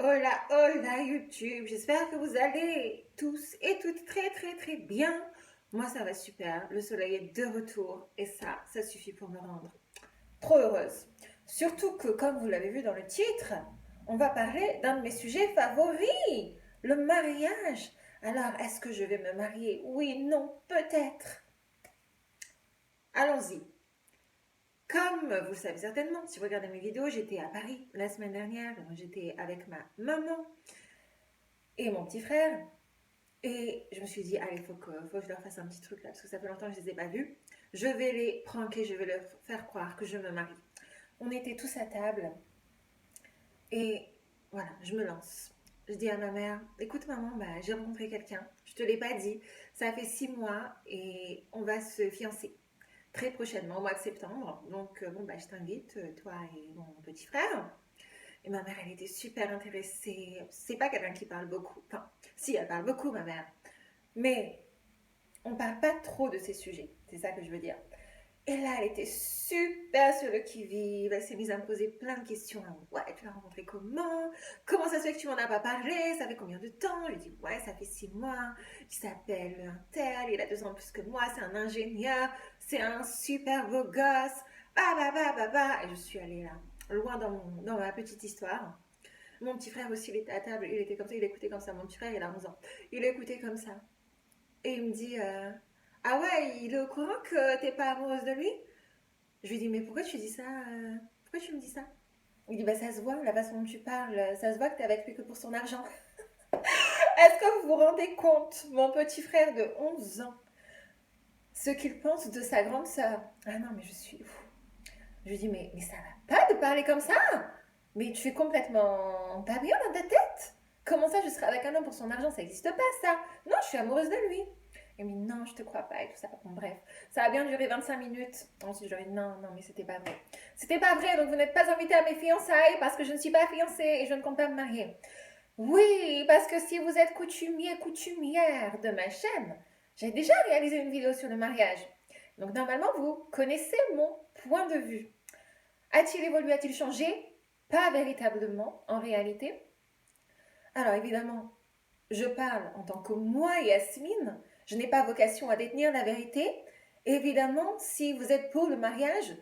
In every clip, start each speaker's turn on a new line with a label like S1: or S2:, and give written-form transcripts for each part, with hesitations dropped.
S1: Hola, hola YouTube, j'espère que vous allez tous et toutes très bien. Moi ça va super, le soleil est de retour et ça suffit pour me rendre trop heureuse. Surtout que comme vous l'avez vu dans le titre, on va parler d'un de mes sujets favoris, le mariage. Alors est-ce que je vais me marier? Oui, non, peut-être. Allons-y. Comme vous le savez certainement, si vous regardez mes vidéos, j'étais à Paris la semaine dernière, j'étais avec ma maman et mon petit frère. Et je me suis dit, allez, faut que je leur fasse un petit truc là, parce que ça fait longtemps que je ne les ai pas vus. Je vais les pranker, je vais leur faire croire que je me marie. On était tous à table et voilà, je me lance. Je dis à ma mère, écoute maman, bah, j'ai rencontré quelqu'un, je te l'ai pas dit, ça fait 6 mois et on va se fiancer très prochainement, au mois de septembre. Donc bon, bah, je t'invite, toi et mon petit frère. Et ma mère, elle était super intéressée. C'est pas quelqu'un qui parle beaucoup. Enfin, si, elle parle beaucoup, ma mère. Mais on ne parle pas trop de ces sujets. C'est ça que je veux dire. Et là, elle était super sur le qui-vive. Elle s'est mise à me poser plein de questions. Ouais, tu l'as rencontré comment? Comment ça se fait que tu m'en as pas parlé? Ça fait combien de temps? Je lui dis, ouais, ça fait 6 mois. Il s'appelle un tel. Il a 2 ans de plus que moi. C'est un ingénieur. C'est un super beau gosse. Bah. Et je suis allée là, loin dans ma petite histoire. Mon petit frère aussi, il était à table. Il était comme ça. Il écoutait comme ça. Mon petit frère, il a 11 ans. Il écoutait comme ça. Et il me dit ah ouais, il est au courant que t'es pas amoureuse de lui? Je lui dis mais pourquoi tu dis ça pourquoi tu me dis ça? Il dit bah ça se voit, la façon dont tu parles, ça se voit que t'es avec lui que pour son argent. Est-ce que vous vous rendez compte, mon petit frère de 11 ans, ce qu'il pense de sa grande sœur? Ah non, mais je suis fou. Je lui dis mais ça va pas de parler comme ça? Mais tu es complètement pas bien dans ta tête? Comment ça je serais avec un homme pour son argent? Ça n'existe pas ça. Non, je suis amoureuse de lui. Il me dit non, je te crois pas et tout ça. Bon, bref, ça a bien duré 25 minutes. Ensuite, je lui ai dit non, mais c'était pas vrai. C'était pas vrai, donc vous n'êtes pas invité à mes fiançailles parce que je ne suis pas fiancée et je ne compte pas me marier. Oui, parce que si vous êtes coutumier, coutumière de ma chaîne, j'ai déjà réalisé une vidéo sur le mariage. Donc normalement, vous connaissez mon point de vue. A-t-il évolué, a-t-il changé? Pas véritablement, en réalité. Alors évidemment, je parle en tant que moi, Yasmine. Je n'ai pas vocation à détenir la vérité. Évidemment, si vous êtes pour le mariage,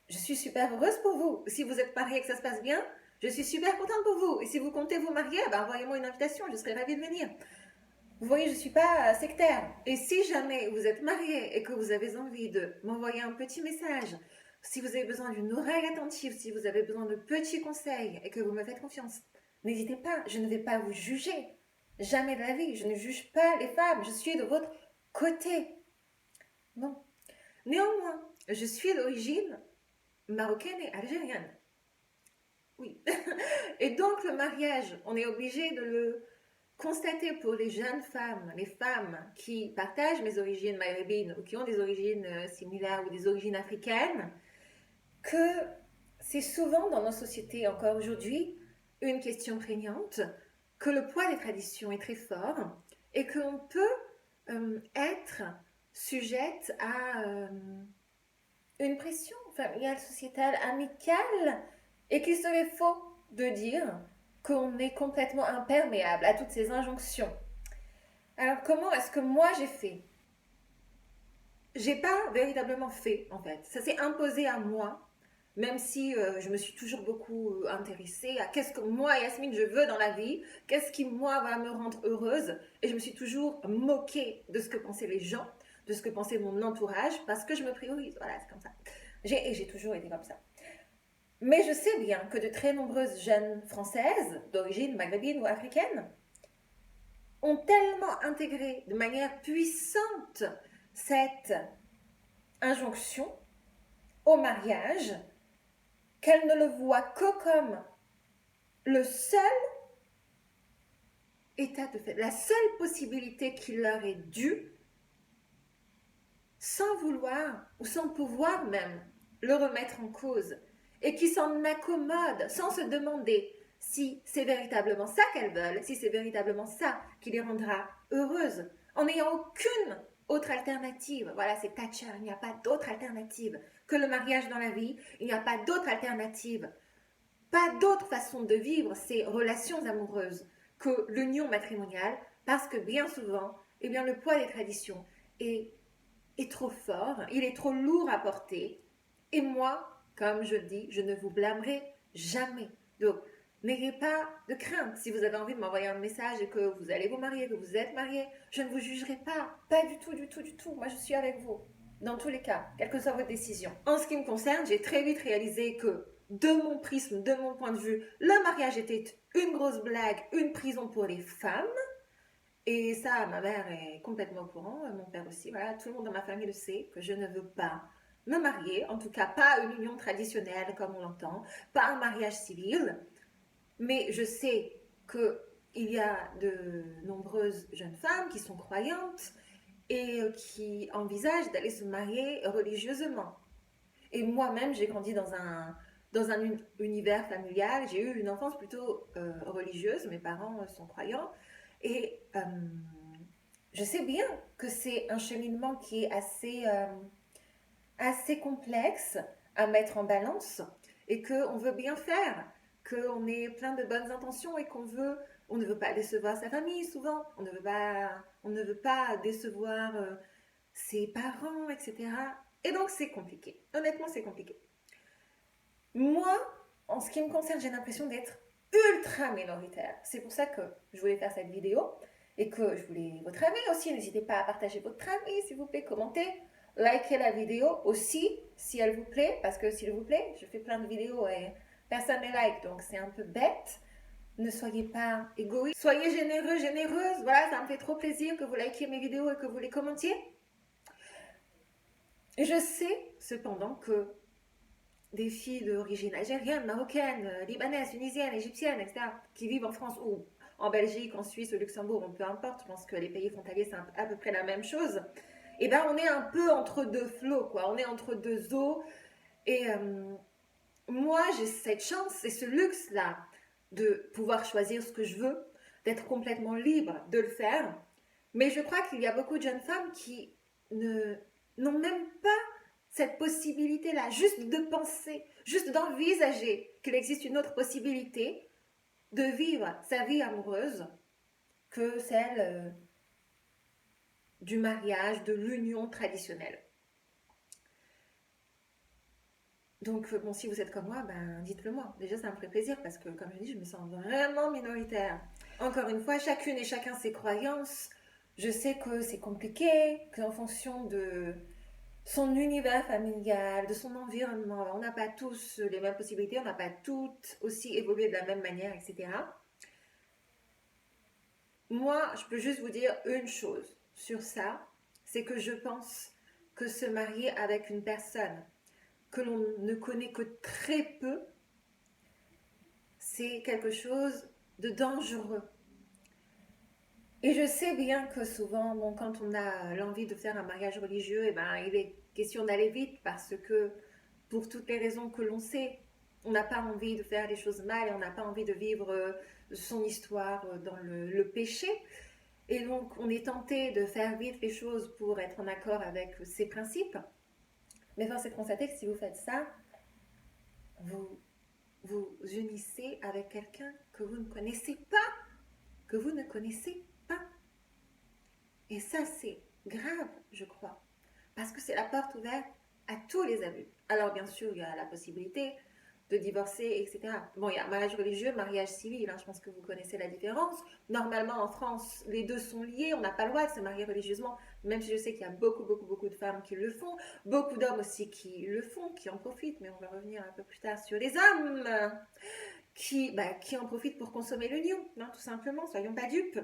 S1: je suis super heureuse pour vous. Si vous êtes marié et que ça se passe bien, je suis super contente pour vous. Et si vous comptez vous marier, ben, envoyez-moi une invitation, je serai ravie de venir. Vous voyez, je ne suis pas sectaire. Et si jamais vous êtes marié et que vous avez envie de m'envoyer un petit message, si vous avez besoin d'une oreille attentive, si vous avez besoin de petits conseils et que vous me faites confiance, n'hésitez pas, je ne vais pas vous juger. Jamais de la vie, je ne juge pas les femmes, je suis de votre côté. Non. Néanmoins, je suis d'origine marocaine et algérienne. Oui. Et donc le mariage, on est obligé de le constater pour les jeunes femmes, les femmes qui partagent mes origines maghrébines ou qui ont des origines similaires ou des origines africaines, que c'est souvent dans nos sociétés encore aujourd'hui une question prégnante, que le poids des traditions est très fort et qu'on peut être sujette à une pression familiale, sociétale, amicale, et qu'il serait faux de dire qu'on est complètement imperméable à toutes ces injonctions. Alors comment est-ce que moi j'ai fait? J'ai pas véritablement fait en fait. Ça s'est imposé à moi, même si je me suis toujours beaucoup intéressée à qu'est-ce que moi, Yasmine, je veux dans la vie, qu'est-ce qui moi va me rendre heureuse, et je me suis toujours moquée de ce que pensaient les gens, de ce que pensait mon entourage, parce que je me priorise. Voilà, c'est comme ça. J'ai toujours été comme ça. Mais je sais bien que de très nombreuses jeunes françaises, d'origine maghrébine ou africaine, ont tellement intégré de manière puissante cette injonction au mariage qu'elles ne le voient que comme le seul état de fait, la seule possibilité qui leur est due, sans vouloir ou sans pouvoir même le remettre en cause, et qui s'en accommodent sans se demander si c'est véritablement ça qu'elles veulent, si c'est véritablement ça qui les rendra heureuses, en n'ayant aucune autre alternative. Voilà, c'est Thatcher, il n'y a pas d'autre alternative que le mariage dans la vie, il n'y a pas d'autre alternative pas d'autre façon de vivre ces relations amoureuses que l'union matrimoniale, parce que bien souvent, eh bien, le poids des traditions est, est trop fort, il est trop lourd à porter. Et moi, comme je le dis, je ne vous blâmerai jamais. Donc, n'ayez pas de crainte. Si vous avez envie de m'envoyer un message et que vous allez vous marier, que vous êtes marié, je ne vous jugerai pas. Pas du tout, du tout, du tout. Moi, je suis avec vous. Dans tous les cas, quelle que soit votre décision. En ce qui me concerne, j'ai très vite réalisé que, de mon prisme, de mon point de vue, le mariage était une grosse blague, une prison pour les femmes. Et ça, ma mère est complètement au courant, mon père aussi. Voilà, tout le monde dans ma famille le sait que je ne veux pas me marier, en tout cas pas une union traditionnelle comme on l'entend, pas un mariage civil. Mais je sais qu'il y a de nombreuses jeunes femmes qui sont croyantes et qui envisagent d'aller se marier religieusement. Et moi-même, j'ai grandi dans un univers familial. J'ai eu une enfance plutôt religieuse. Mes parents sont croyants. Et je sais bien que c'est un cheminement qui est assez complexe à mettre en balance et qu'on veut bien faire, qu'on ait plein de bonnes intentions et on ne veut pas décevoir sa famille souvent, on ne veut pas décevoir ses parents, etc. Et donc c'est compliqué. Honnêtement, c'est compliqué. Moi, en ce qui me concerne, j'ai l'impression d'être ultra minoritaire. C'est pour ça que je voulais faire cette vidéo et que je voulais votre avis aussi. N'hésitez pas à partager votre avis, s'il vous plaît, commentez, likez la vidéo aussi, si elle vous plaît, parce que s'il vous plaît, je fais plein de vidéos et personne ne like, donc c'est un peu bête. Ne soyez pas égoïste. Soyez généreux, généreuse. Voilà, ça me fait trop plaisir que vous likiez mes vidéos et que vous les commentiez. Et je sais cependant que des filles d'origine algérienne, marocaine, libanaise, tunisienne, égyptienne, etc., qui vivent en France ou en Belgique, en Suisse, au Luxembourg, peu importe, je pense que les pays frontaliers, c'est à peu près la même chose, et ben on est un peu entre deux flots, quoi. On est entre deux eaux, et moi, j'ai cette chance et ce luxe-là de pouvoir choisir ce que je veux, d'être complètement libre de le faire, mais je crois qu'il y a beaucoup de jeunes femmes qui n'ont même pas cette possibilité-là, juste de penser, juste d'envisager qu'il existe une autre possibilité de vivre sa vie amoureuse que celle du mariage, de l'union traditionnelle. Donc, bon, si vous êtes comme moi, ben, dites-le moi. Déjà, ça me ferait plaisir parce que, comme je dis, je me sens vraiment minoritaire. Encore une fois, chacune et chacun ses croyances. Je sais que c'est compliqué, qu'en fonction de son univers familial, de son environnement. On n'a pas tous les mêmes possibilités, on n'a pas toutes aussi évolué de la même manière, etc. Moi, je peux juste vous dire une chose sur ça, c'est que je pense que se marier avec une personne que l'on ne connaît que très peu, c'est quelque chose de dangereux. Et je sais bien que souvent, bon, quand on a l'envie de faire un mariage religieux, eh ben, il est question d'aller vite parce que, pour toutes les raisons que l'on sait, on n'a pas envie de faire les choses mal et on n'a pas envie de vivre son histoire dans le péché. Et donc, on est tenté de faire vite les choses pour être en accord avec ses principes. Mais force est de constater que si vous faites ça, vous vous unissez avec quelqu'un que vous ne connaissez pas, que vous ne connaissez pas. Et ça, c'est grave, je crois, parce que c'est la porte ouverte à tous les abus. Alors, bien sûr, il y a la possibilité de divorcer, etc. Bon, il y a mariage religieux, mariage civil, hein, je pense que vous connaissez la différence. Normalement, en France, les deux sont liés, on n'a pas le droit de se marier religieusement, même si je sais qu'il y a beaucoup, beaucoup, beaucoup de femmes qui le font, beaucoup d'hommes aussi qui le font, qui en profitent, mais on va revenir un peu plus tard sur les hommes qui en profitent pour consommer l'union, hein, tout simplement, soyons pas dupes.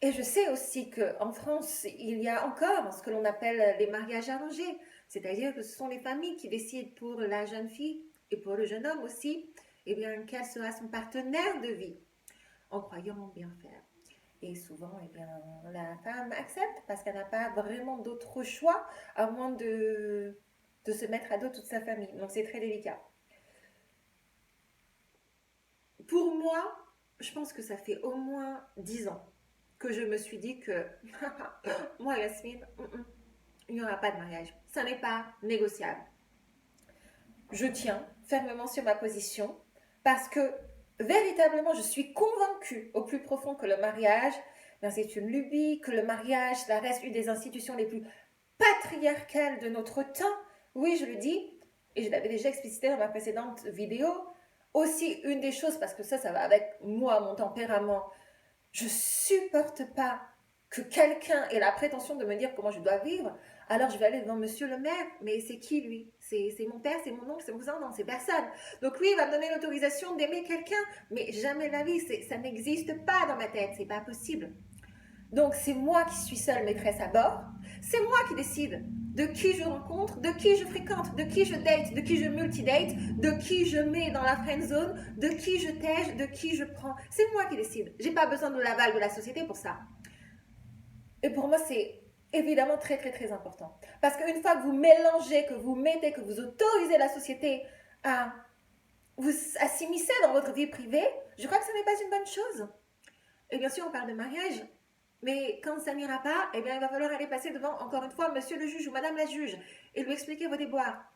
S1: Et je sais aussi qu'en France, il y a encore ce que l'on appelle les mariages arrangés, c'est-à-dire que ce sont les familles qui décident pour la jeune fille et pour le jeune homme aussi, eh bien, quel sera son partenaire de vie, en croyant bien faire. Et souvent, eh bien, la femme accepte parce qu'elle n'a pas vraiment d'autre choix, à moins de se mettre à dos toute sa famille. Donc c'est très délicat. Pour moi, je pense que ça fait au moins 10 ans que je me suis dit que moi, Yasmine, il n'y aura pas de mariage. Ça n'est pas négociable. Je tiens fermement sur ma position. parce que véritablement, je suis convaincue au plus profond que le mariage, ben, c'est une lubie, que le mariage, ça reste une des institutions les plus patriarcales de notre temps. Oui, je le dis, et je l'avais déjà explicité dans ma précédente vidéo. Aussi, une des choses, parce que ça va avec moi, mon tempérament, je supporte pas que quelqu'un ait la prétention de me dire comment je dois vivre, alors je vais aller devant monsieur le maire. Mais c'est qui lui? C'est mon père, c'est mon oncle, c'est mon cousin? Non, c'est personne. Donc lui, il va me donner l'autorisation d'aimer quelqu'un, mais jamais la vie, ça n'existe pas dans ma tête, c'est pas possible. Donc c'est moi qui suis seule maîtresse à bord, c'est moi qui décide de qui je rencontre, de qui je fréquente, de qui je date, de qui je multidate, de qui je mets dans la friend zone, de qui je tège, de qui je prends. C'est moi qui décide. J'ai pas besoin de l'aval de la société pour ça. Et pour moi, c'est évidemment très, très, très important. Parce qu'une fois que vous mélangez, que vous mettez, que vous autorisez la société à vous s'immiscer dans votre vie privée, je crois que ce n'est pas une bonne chose. Et bien sûr, on parle de mariage. Mais quand ça n'ira pas, eh bien, il va falloir aller passer devant, encore une fois, monsieur le juge ou madame la juge et lui expliquer vos déboires.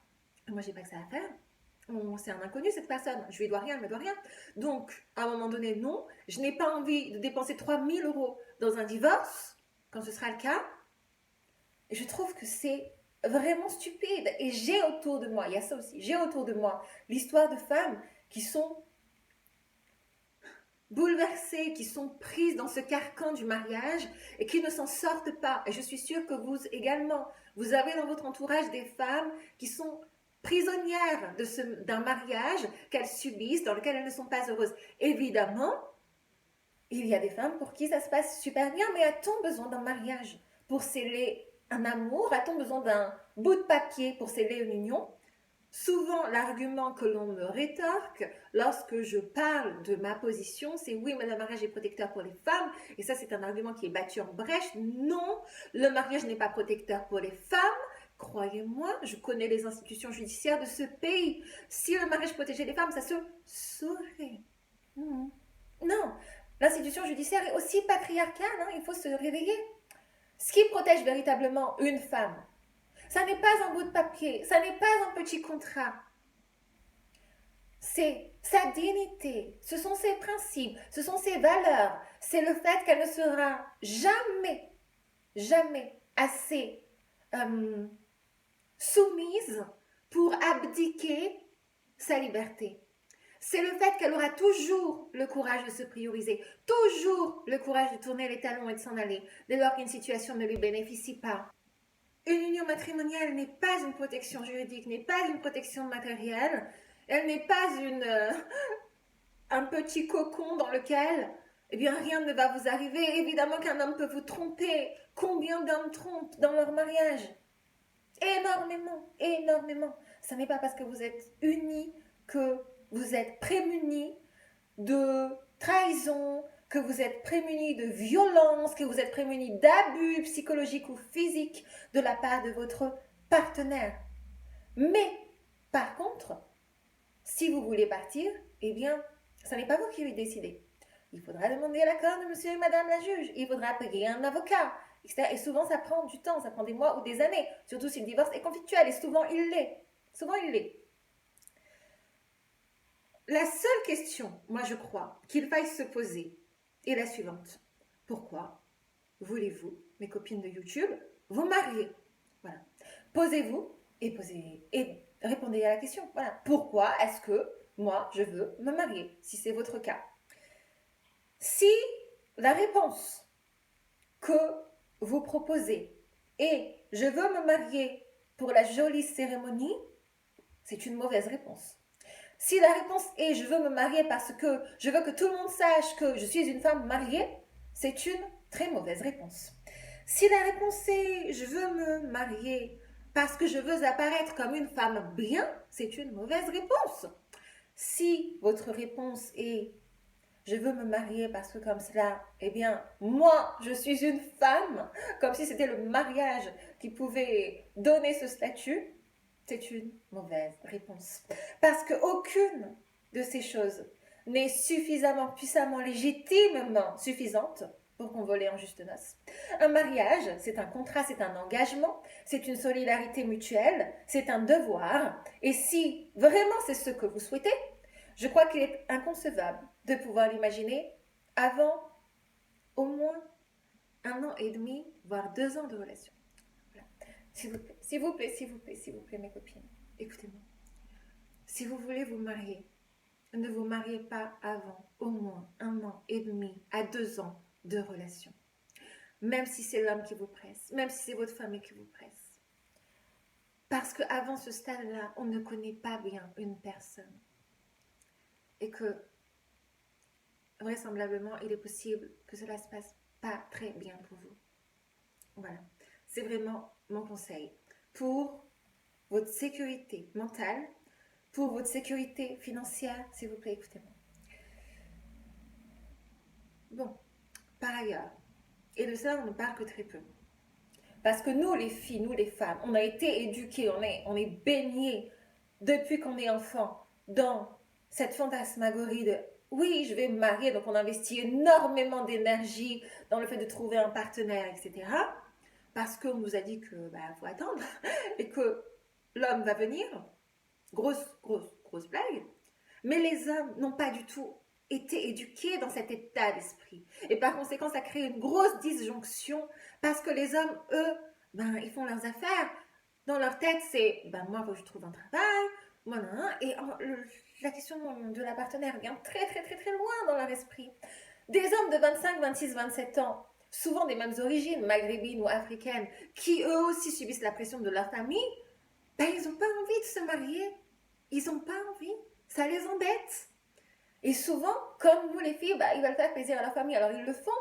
S1: Moi, j'ai pas que ça à faire. C'est un inconnu, cette personne. Je lui dois rien, elle me doit rien. Donc, à un moment donné, non. Je n'ai pas envie de dépenser 3000 euros dans un divorce, quand ce sera le cas. Et je trouve que c'est vraiment stupide. Et j'ai autour de moi, il y a ça aussi, j'ai autour de moi l'histoire de femmes qui sont bouleversées, qui sont prises dans ce carcan du mariage et qui ne s'en sortent pas. Et je suis sûre que vous également, vous avez dans votre entourage des femmes qui sont prisonnières d'un mariage qu'elles subissent, dans lequel elles ne sont pas heureuses. Évidemment, il y a des femmes pour qui ça se passe super bien, mais a-t-on besoin d'un mariage pour sceller un amour? A-t-on besoin d'un bout de papier pour sceller une union? Souvent, l'argument que l'on me rétorque lorsque je parle de ma position, c'est oui, mais le mariage est protecteur pour les femmes. Et ça, c'est un argument qui est battu en brèche. Non, le mariage n'est pas protecteur pour les femmes. Croyez-moi, je connais les institutions judiciaires de ce pays. Si le mariage protégeait les femmes, ça se saurait. Non, l'institution judiciaire est aussi patriarcale, hein, il faut se réveiller. Ce qui protège véritablement une femme, ça n'est pas un bout de papier, ça n'est pas un petit contrat. C'est sa dignité, ce sont ses principes, ce sont ses valeurs. C'est le fait qu'elle ne sera jamais, jamais assez soumise pour abdiquer sa liberté. C'est le fait qu'elle aura toujours le courage de se prioriser, toujours le courage de tourner les talons et de s'en aller, dès lors qu'une situation ne lui bénéficie pas. Une union matrimoniale n'est pas une protection juridique, n'est pas une protection matérielle, elle n'est pas un petit cocon dans lequel eh bien, rien ne va vous arriver. Évidemment qu'un homme peut vous tromper. Combien d'hommes trompent dans leur mariage? Énormément, énormément. Ce n'est pas parce que vous êtes unis que vous êtes prémunis de trahison, que vous êtes prémunis de violence, que vous êtes prémunis d'abus psychologiques ou physiques de la part de votre partenaire. Mais, par contre, si vous voulez partir, eh bien, ce n'est pas vous qui le décidez. Il faudra demander l'accord de monsieur et madame la juge. Il faudra payer un avocat, etc. Et souvent, ça prend du temps, ça prend des mois ou des années. Surtout si le divorce est conflictuel. Et souvent, il l'est. Souvent, il l'est. La seule question, moi je crois, qu'il faille se poser est la suivante. Pourquoi voulez-vous, mes copines de YouTube, vous marier? Voilà. Posez-vous et répondez à la question. Voilà. Pourquoi est-ce que moi je veux me marier, si c'est votre cas? Si la réponse que vous proposez est je veux me marier pour la jolie cérémonie, c'est une mauvaise réponse. Si la réponse est je veux me marier parce que je veux que tout le monde sache que je suis une femme mariée, c'est une très mauvaise réponse. Si la réponse est je veux me marier parce que je veux apparaître comme une femme bien, c'est une mauvaise réponse. Si votre réponse est je veux me marier parce que comme cela, eh bien, moi, je suis une femme, comme si c'était le mariage qui pouvait donner ce statut, c'est une mauvaise réponse. Parce qu'aucune de ces choses n'est suffisamment puissamment, légitimement suffisante pour convoler en juste noces. Un mariage, c'est un contrat, c'est un engagement, c'est une solidarité mutuelle, c'est un devoir. Et si vraiment c'est ce que vous souhaitez, Je crois qu'il est inconcevable de pouvoir l'imaginer avant au moins 1 an et demi, voire 2 ans de relation. Voilà. S'il vous plaît, s'il vous plaît, s'il vous plaît, s'il vous plaît, mes copines, écoutez-moi. Si vous voulez vous marier, ne vous mariez pas avant au moins 1 an et demi à 2 ans de relation. Même si c'est l'homme qui vous presse, même si c'est votre famille qui vous presse. Parce qu'avant ce stade-là, on ne connaît pas bien une personne. Et que, vraisemblablement, il est possible que cela se passe pas très bien pour vous. Voilà. C'est vraiment mon conseil. Pour votre sécurité mentale, pour votre sécurité financière, s'il vous plaît, écoutez-moi. Bon, par ailleurs, et de ça, on ne parle que très peu. Parce que nous, les filles, nous, les femmes, on a été éduquées, on est baignés depuis qu'on est enfant dans cette fantasmagorie de oui, je vais me marier, donc on investit énormément d'énergie dans le fait de trouver un partenaire, etc. Parce qu'on nous a dit que faut attendre et que l'homme va venir. Grosse blague. Mais les hommes n'ont pas du tout été éduqués dans cet état d'esprit. Et par conséquent, ça crée une grosse disjonction parce que les hommes, eux, ils font leurs affaires. Dans leur tête, c'est moi, faut que je trouve un travail, moi, non, et la question de la partenaire vient très, très, très, très loin dans leur esprit. Des hommes de 25, 26, 27 ans, souvent des mêmes origines, maghrébines ou africaines, qui eux aussi subissent la pression de leur famille, ils n'ont pas envie de se marier. Ils n'ont pas envie. Ça les embête. Et souvent, comme nous les filles, ils veulent faire plaisir à leur famille, alors ils le font.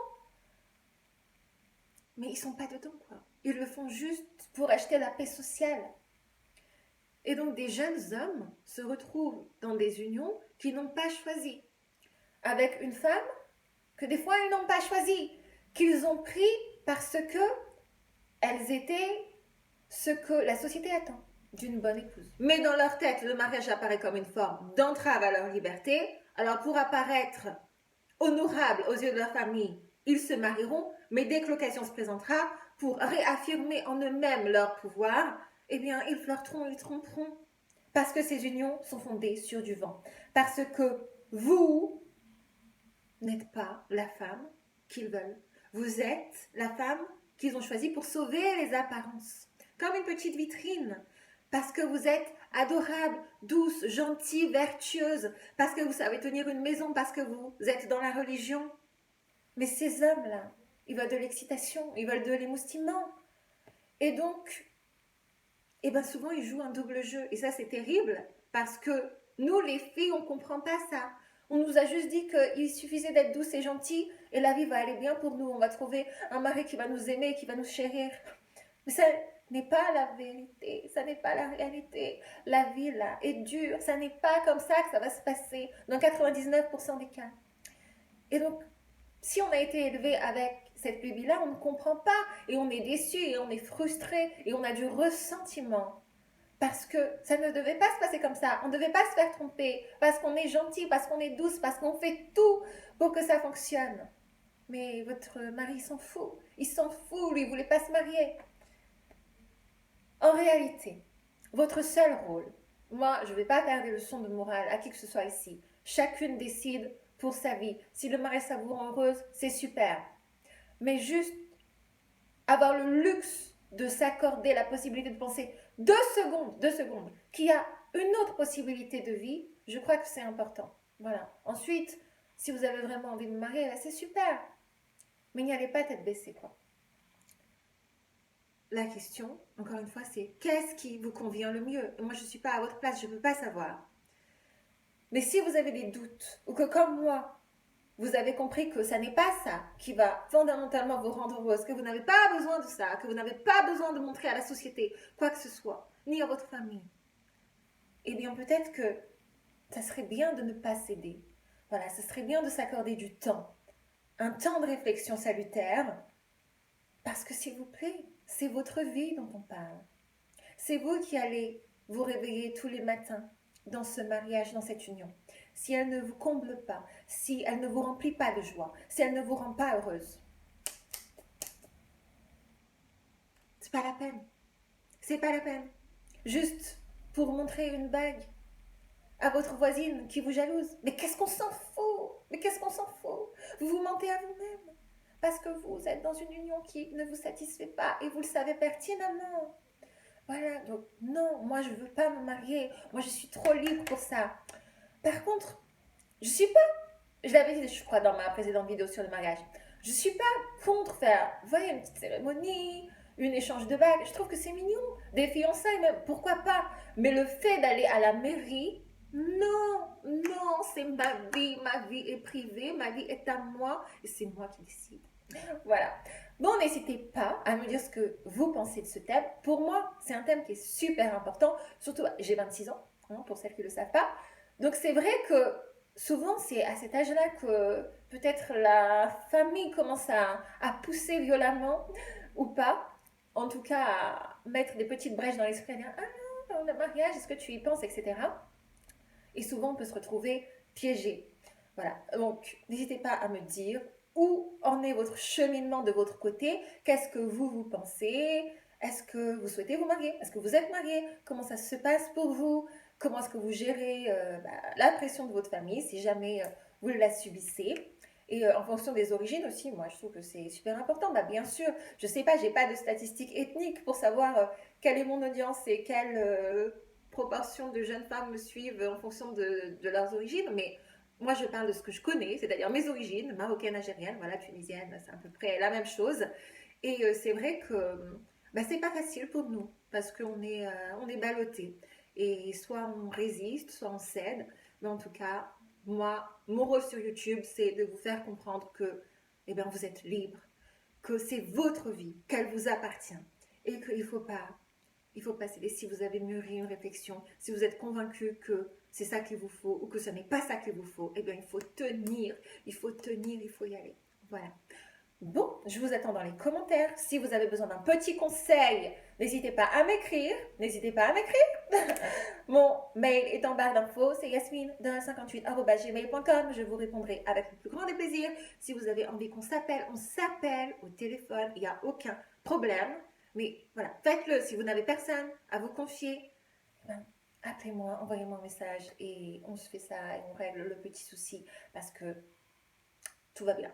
S1: Mais ils ne sont pas dedans, quoi. Ils le font juste pour acheter la paix sociale. Et donc des jeunes hommes se retrouvent dans des unions qu'ils n'ont pas choisies. Avec une femme que des fois ils n'ont pas choisie. Qu'ils ont pris parce que elles étaient ce que la société attend d'une bonne épouse. Mais dans leur tête, le mariage apparaît comme une forme d'entrave à leur liberté. Alors pour apparaître honorable aux yeux de leur famille, ils se marieront, mais dès que l'occasion se présentera, pour réaffirmer en eux-mêmes leur pouvoir, ils flirteront, ils tromperont. Parce que ces unions sont fondées sur du vent. Parce que vous n'êtes pas la femme qu'ils veulent. Vous êtes la femme qu'ils ont choisie pour sauver les apparences. Comme une petite vitrine. Parce que vous êtes adorable, douce, gentille, vertueuse. Parce que vous savez tenir une maison. Parce que vous êtes dans la religion. Mais ces hommes-là, ils veulent de l'excitation. Ils veulent de l'émoustillement. Et donc, souvent, ils jouent un double jeu. Et ça, c'est terrible. Parce que nous, les filles, on ne comprend pas ça. On nous a juste dit qu'il suffisait d'être douce et gentille et la vie va aller bien pour nous. On va trouver un mari qui va nous aimer, qui va nous chérir. Mais ça n'est pas la vérité. Ça n'est pas la réalité. La vie, là, est dure. Ça n'est pas comme ça que ça va se passer dans 99% des cas. Et donc, si on a été élevé avec cette lubie-là, on ne comprend pas et on est déçu et on est frustré et on a du ressentiment. Parce que ça ne devait pas se passer comme ça. On ne devait pas se faire tromper. Parce qu'on est gentil, parce qu'on est douce, parce qu'on fait tout pour que ça fonctionne. Mais votre mari s'en fout. Il s'en fout, lui, il ne voulait pas se marier. En réalité, votre seul rôle, moi, je ne vais pas faire des leçons de morale à qui que ce soit ici. Chacune décide pour sa vie. Si le mariage ça vous rend heureuse, c'est super. Mais juste avoir le luxe de s'accorder la possibilité de penser 2 secondes, qu'il y a une autre possibilité de vie, je crois que c'est important. Voilà. Ensuite, si vous avez vraiment envie de vous marier, là, c'est super. Mais n'y allez pas tête baissée, quoi. La question, encore une fois, c'est qu'est-ce qui vous convient le mieux? Moi, je ne suis pas à votre place, je ne peux pas savoir. Mais si vous avez des doutes, ou que comme moi, vous avez compris que ça n'est pas ça qui va fondamentalement vous rendre heureuse, que vous n'avez pas besoin de ça, que vous n'avez pas besoin de montrer à la société quoi que ce soit, ni à votre famille, eh bien peut-être que ça serait bien de ne pas céder. Voilà, ça serait bien de s'accorder du temps, un temps de réflexion salutaire, parce que s'il vous plaît, c'est votre vie dont on parle. C'est vous qui allez vous réveiller tous les matins dans ce mariage, dans cette union. Si elle ne vous comble pas, si elle ne vous remplit pas de joie, si elle ne vous rend pas heureuse, c'est pas la peine. C'est pas la peine. Juste pour montrer une bague, à votre voisine qui vous jalouse. Mais qu'est-ce qu'on s'en fout? Mais qu'est-ce qu'on s'en fout? Vous vous mentez à vous-même parce que vous êtes dans une union qui ne vous satisfait pas et vous le savez pertinemment. Voilà, donc non, moi je veux pas me marier. Moi je suis trop libre pour ça. Par contre, je suis pas, je l'avais dit je crois dans ma précédente vidéo sur le mariage, je suis pas contre faire, vous voyez, une petite cérémonie, une échange de bagues, je trouve que c'est mignon, des fiançailles même, pourquoi pas, mais le fait d'aller à la mairie, non, non, c'est ma vie est privée, ma vie est à moi, et c'est moi qui décide. Voilà. Bon, n'hésitez pas à me dire ce que vous pensez de ce thème. Pour moi, c'est un thème qui est super important, surtout j'ai 26 ans, hein, pour celles qui ne le savent pas. Donc c'est vrai que souvent, c'est à cet âge-là que peut-être la famille commence à pousser violemment ou pas. En tout cas, à mettre des petites brèches dans l'esprit, à dire ah non, le mariage, est-ce que tu y penses, etc. Et souvent, on peut se retrouver piégé. Voilà. Donc, n'hésitez pas à me dire où en est votre cheminement de votre côté. Qu'est-ce que vous pensez? Est-ce que vous souhaitez vous marier? Est-ce que vous êtes marié? Comment ça se passe pour vous? Comment est-ce que vous gérez la pression de votre famille si jamais vous la subissez? Et en fonction des origines aussi, moi je trouve que c'est super important. Bah, bien sûr, je sais pas, j'ai pas de statistiques ethniques pour savoir quelle est mon audience et quelle proportion de jeunes femmes me suivent en fonction de leurs origines, mais moi je parle de ce que je connais, c'est-à-dire mes origines, marocaine, algérienne, voilà, tunisienne, c'est à peu près la même chose. Et c'est vrai que bah, c'est pas facile pour nous, parce on est ballotté. Et soit on résiste, soit on cède, mais en tout cas, moi, mon rôle sur YouTube, c'est de vous faire comprendre que eh bien, vous êtes libre, que c'est votre vie, qu'elle vous appartient, et qu'il ne faut pas il faut pas céder. Si vous avez mûri une réflexion, si vous êtes convaincu que c'est ça qu'il vous faut ou que ce n'est pas ça qu'il vous faut, eh bien il faut tenir, il faut y aller. Voilà. Bon, je vous attends dans les commentaires. Si vous avez besoin d'un petit conseil, n'hésitez pas à m'écrire. N'hésitez pas à m'écrire. Mon mail est en barre d'infos, c'est yasmine58@gmail.com. Je vous répondrai avec le plus grand des plaisirs. Si vous avez envie qu'on s'appelle, on s'appelle au téléphone. Il n'y a aucun problème. Mais voilà, faites-le. Si vous n'avez personne à vous confier, ben, appelez-moi, envoyez-moi un message et on se fait ça et on règle le petit souci parce que tout va bien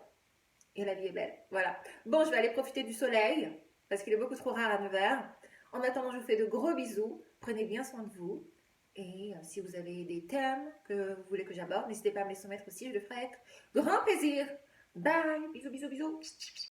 S1: et la vie est belle. Voilà. Bon, je vais aller profiter du soleil parce qu'il est beaucoup trop rare à Nevers. En attendant, je vous fais de gros bisous. Prenez bien soin de vous. Et si vous avez des thèmes que vous voulez que j'aborde, n'hésitez pas à me les soumettre aussi. Je le ferai avec grand plaisir. Bye. Bisous, bisous, bisous.